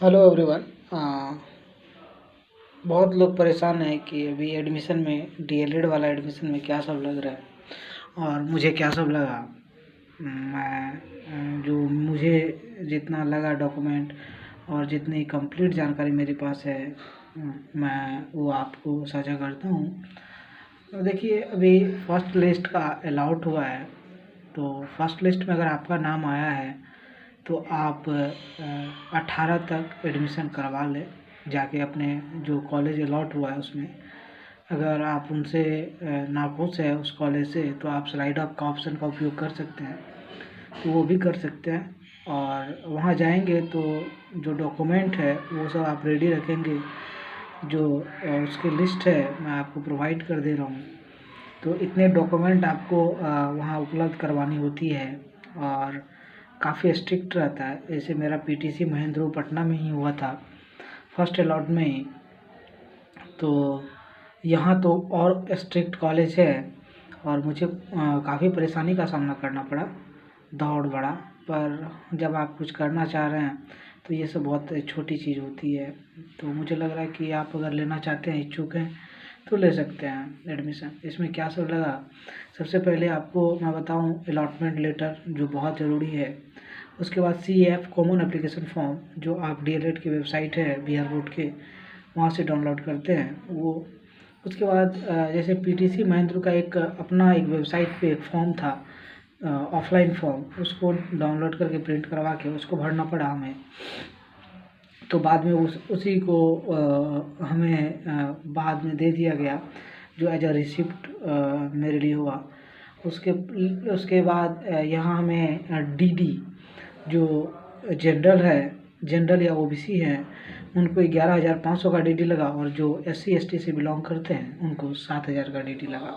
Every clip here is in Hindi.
Hello everyone. बहुत लोग परेशान हैं कि अभी एडमिशन में डीएलएड वाला एडमिशन में क्या सब लग रहा है और मुझे क्या सब लगा। मैं जो मुझे जितना लगा डॉक्यूमेंट और जितनी कंप्लीट जानकारी मेरे पास है, मैं वो आपको साझा करता हूँ। तो देखिए, अभी फर्स्ट लिस्ट का अलाउट हुआ है, तो फर्स्ट लिस्ट में अगर आपका नाम आया है तो आप 18 तक एडमिशन करवा लें जाके अपने जो कॉलेज अलॉट हुआ है उसमें। अगर आप उनसे नाखुश है उस कॉलेज से, तो आप स्लाइड अप का ऑप्शन का उपयोग कर सकते हैं, तो वो भी कर सकते हैं। और वहाँ जाएंगे तो जो डॉक्यूमेंट है वो सब आप रेडी रखेंगे। जो उसकी लिस्ट है मैं आपको प्रोवाइड कर दे रहा हूँ। तो इतने डॉक्यूमेंट आपको वहाँ उपलब्ध करवानी होती है और काफ़ी स्ट्रिक्ट रहता है। जैसे मेरा पीटीसी महेंद्र पटना में ही हुआ था फर्स्ट अलॉट में ही, तो यहाँ तो और स्ट्रिक्ट कॉलेज है और मुझे काफ़ी परेशानी का सामना करना पड़ा, दौड़ बड़ा। पर जब आप कुछ करना चाह रहे हैं तो ये सब बहुत छोटी चीज़ होती है। तो मुझे लग रहा है कि आप अगर लेना चाहते हैं, इच्छुक हैं, तो ले सकते हैं एडमिशन। इसमें क्या सब लगा, सबसे पहले आपको मैं बताऊं, अलॉटमेंट लेटर जो बहुत ज़रूरी है। उसके बाद CAF कॉमन एप्लीकेशन फॉर्म जो आप डीएलएड की वेबसाइट है बिहार बोर्ड के, वहाँ से डाउनलोड करते हैं वो। उसके बाद जैसे पीटीसी महेंद्र का एक अपना एक वेबसाइट पे एक फॉर्म था, ऑफलाइन फॉर्म, उसको डाउनलोड करके प्रिंट करवा के उसको भरना पड़ा हमें। तो बाद में उसी को हमें बाद में दे दिया गया, जो एज अ रिसिप्ट मेरे लिए हुआ। उसके उसके बाद यहाँ हमें डीडी जो जनरल है, जनरल या ओबीसी है, उनको 11,500 का डीडी लगा, और जो SC ST से बिलोंग करते हैं उनको 7,000 का डीडी लगा।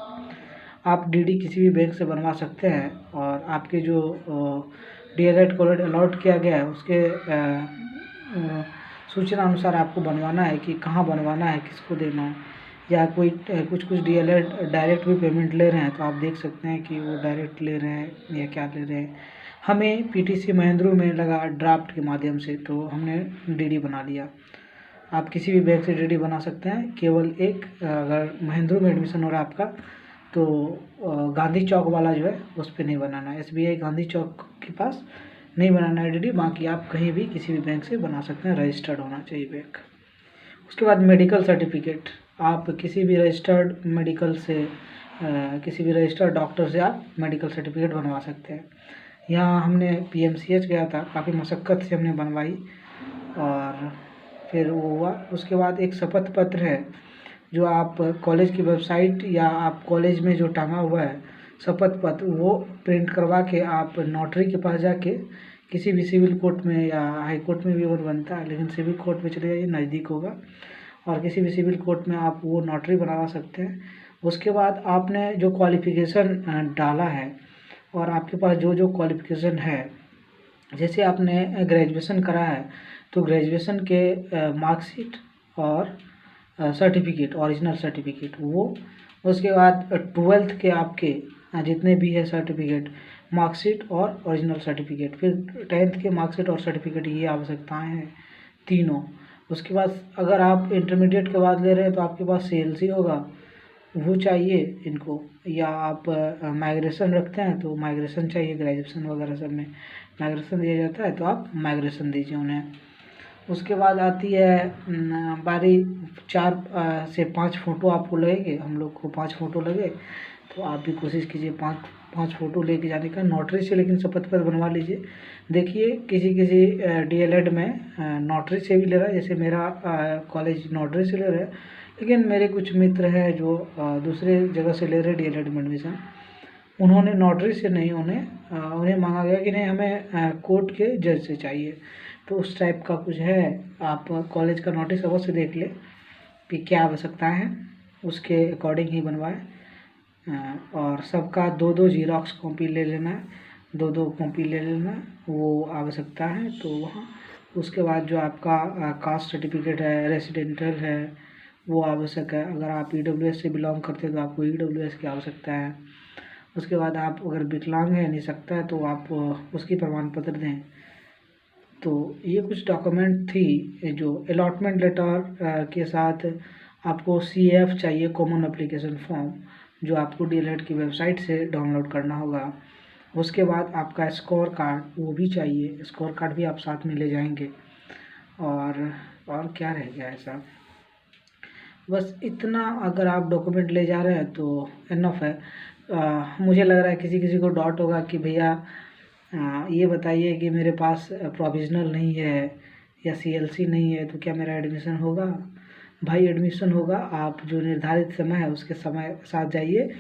आप डीडी किसी भी बैंक से बनवा सकते हैं, और आपके जो डीएलएड कॉलेज अलॉट किया गया है उसके सूचना अनुसार आपको बनवाना है कि कहाँ बनवाना है, किसको देना है, या कोई कुछ कुछ डीएलएड डायरेक्ट भी पेमेंट ले रहे हैं, तो आप देख सकते हैं कि वो डायरेक्ट ले रहे हैं या क्या ले रहे हैं। हमें पीटीसी महेंद्र में लगा ड्राफ्ट के माध्यम से, तो हमने डीडी बना लिया। आप किसी भी बैंक से डीडी बना सकते हैं, केवल एक अगर महेंद्र में एडमिशन हो रहा है आपका, तो गांधी चौक वाला जो है उस पर नहीं बनाना है, SBI गांधी चौक के पास नहीं बनाना है डीडी। बाकी आप कहीं भी किसी भी बैंक से बना सकते हैं, रजिस्टर्ड होना चाहिए बैंक। उसके बाद मेडिकल सर्टिफिकेट, आप किसी भी रजिस्टर्ड मेडिकल से किसी भी रजिस्टर्ड डॉक्टर से आप मेडिकल सर्टिफिकेट बनवा सकते हैं। यहाँ हमने PMCH गया था, काफ़ी मशक्क़त से हमने बनवाई और फिर वो हुआ। उसके बाद एक शपथ पत्र है जो आप कॉलेज की वेबसाइट या आप कॉलेज में जो टांगा हुआ है शपथ पत्र, वो प्रिंट करवा के आप नोटरी के पास जाके किसी भी सिविल कोर्ट में या हाई कोर्ट में भी वो बनता है, लेकिन सिविल कोर्ट में चले जाइए, नज़दीक होगा, और किसी भी सिविल कोर्ट में आप वो नोटरी बनवा सकते हैं। उसके बाद आपने जो क्वालिफ़िकेशन डाला है और आपके पास जो जो क्वालिफ़िकेशन है, जैसे आपने ग्रेजुएशन करा है तो ग्रेजुएशन के मार्कशीट और सर्टिफिकेट, ओरिजिनल सर्टिफिकेट वो। उसके बाद 12th के आपके जितने भी है सर्टिफिकेट, मार्कशीट और ओरिजिनल सर्टिफिकेट, फिर 10th के मार्कशीट और सर्टिफिकेट, ये आवश्यकताएं हैं तीनों। उसके बाद अगर आप इंटरमीडिएट के बाद ले रहे हैं तो आपके पास CLC होगा, वो चाहिए इनको, या आप माइग्रेशन रखते हैं तो माइग्रेशन चाहिए, ग्रेजुएशन वगैरह सब में माइग्रेशन दिया जाता है, तो आप माइग्रेशन दीजिए उन्हें। उसके बाद आती है बारी 4 से 5 फ़ोटो आपको लगेंगे, हम लोग को 5 फ़ोटो लगे, तो आप भी कोशिश कीजिए 5 फ़ोटो लेके जाने का नोटरी से, लेकिन शपथ पत्र बनवा लीजिए। देखिए किसी किसी डीएलएड में नोटरी से भी ले रहा है, जैसे मेरा कॉलेज नोटरी से ले रहा है, लेकिन मेरे कुछ मित्र हैं जो दूसरे जगह से ले रहे डीएलएड में एडमिशन, उन्होंने नोटरी से नहीं, उन्हें मांगा गया कि नहीं हमें कोर्ट के जज से चाहिए। तो उस टाइप का कुछ है, आप कॉलेज का नोटिस अवश्य देख लें कि क्या आवश्यकताएं हैं, उसके अकॉर्डिंग ही बनवाएं। और सबका 2-2 जीरोक्स कॉपी ले लेना है, 2-2 कॉपी ले लेना है, वो आवश्यकता है। तो वहाँ उसके बाद जो आपका कास्ट सर्टिफिकेट है, रेसिडेंटल है, वो आवश्यक है। अगर आप EWS से बिलोंग करते हैं तो आपको EWS की आवश्यकता है। उसके बाद आप अगर विकलांग है, नहीं सकता है, तो आप उसकी प्रमाण पत्र दें। तो ये कुछ डॉक्यूमेंट थी जो अलॉटमेंट लेटर के साथ आपको CAF चाहिए, कॉमन एप्लीकेशन फॉर्म, जो आपको डीएलएड की वेबसाइट से डाउनलोड करना होगा। उसके बाद आपका स्कोर कार्ड वो भी चाहिए, स्कोर कार्ड भी आप साथ में ले जाएंगे। और क्या रह गया ऐसा, बस इतना अगर आप डॉक्यूमेंट ले जा रहे हैं तो इनफ है। मुझे लग रहा है किसी किसी को डाउट होगा कि भैया ये बताइए कि मेरे पास प्रोविज़नल नहीं है या CLC नहीं है तो क्या मेरा एडमिशन होगा? भाई एडमिशन होगा, आप जो निर्धारित समय है उसके समय साथ जाइए,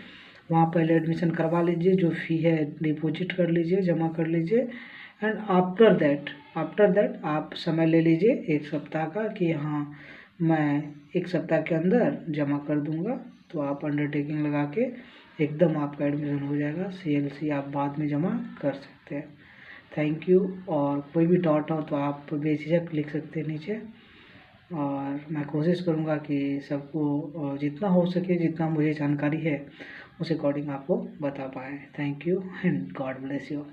वहाँ पहले एडमिशन करवा लीजिए, जो फ़ी है डिपॉजिट कर लीजिए, जमा कर लीजिए। एंड आफ्टर दैट आप समय ले लीजिए 1 सप्ताह का कि हाँ मैं 1 सप्ताह के अंदर जमा कर दूंगा। तो आप अंडरटेकिंग लगा के एकदम आपका एडमिशन हो जाएगा। CLC आप बाद में जमा कर सकते हैं। Thank you. और कोई भी डाउट हो तो आप बेझिझक लिख सकते हैं नीचे, और मैं कोशिश करूँगा कि सबको जितना हो सके, जितना मुझे जानकारी है उस अकॉर्डिंग आपको बता पाएँ। Thank you and God bless you.